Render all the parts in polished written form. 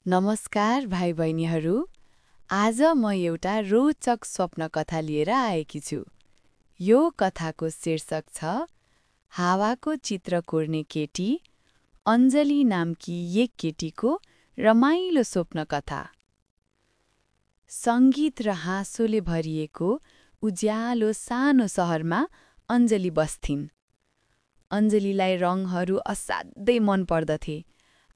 नमस्कार भाइ बहिनीहरू। आज म एउटा रोचक स्वप्न कथा लिएर आएकी छु। यो कथाको शीर्षक छ हावाको चित्र कोर्ने केटी, अञ्जली नामकी एक केटीको रमाइलो स्वप्न कथा। सङ्गीत र हाँसोले भरिएको उज्यालो सानो सहरमा अञ्जली बस्थिन्। अञ्जलीलाई रङहरू असाध्यै मन पर्दथे।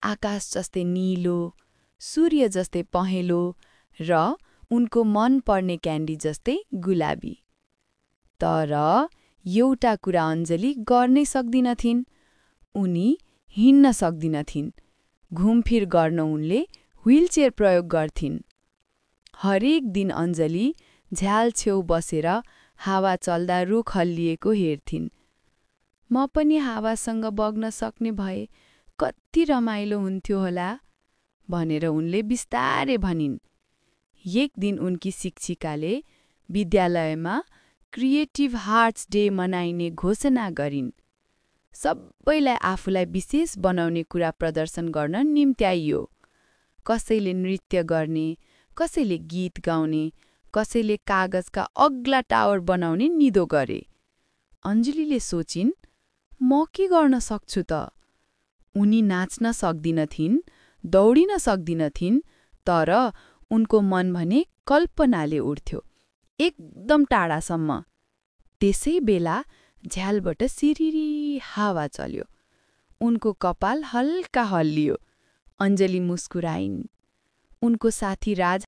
आकाश जस्तै नीलो, सूर्य जस्तै पहेँलो र उनको मन पर्ने क्यान्डी जस्तै गुलाबी। तर एउटा कुरा अञ्जली गर्नै सक्दिनथिन्। उनी हिँड्न सक्दिनथिन्। घुमफिर गर्न उनले व्हीलचेयर प्रयोग गर्थिन्। हरेक दिन अञ्जली झ्याल छेउ बसेर हावा चल्दा रुख हल्लिएको हेर्थिन्। म पनि हावासँग बग्न सक्ने भए कति रमाइलो हुन्थ्यो होला भनेर उनले बिस्तारै भनिन्। एक दिन उनकी शिक्षिकाले विद्यालयमा क्रिएटिभ आर्ट्स डे मनाइने घोषणा गरिन्। सबैलाई आफूलाई विशेष बनाउने कुरा प्रदर्शन गर्न निम्त्याइयो। कसैले नृत्य गर्ने, कसैले गीत गाउने, कसैले कागजका अग्ला टावर बनाउने निधो गरे। अञ्जलीले सोचिन्, म के गर्न सक्छु त? उनी नाच्न सक्दिनथिन्, दौडिन सक्दिनथिन्, तर उनको मन भने कल्पनाले उड्थ्यो, एकदम टाढासम्म। त्यसै बेला झ्यालबाट सिरिरी हावा चल्यो। उनको कपाल हल्का हल्लियो। अञ्जली मुस्कुराइन्। उनको साथी राज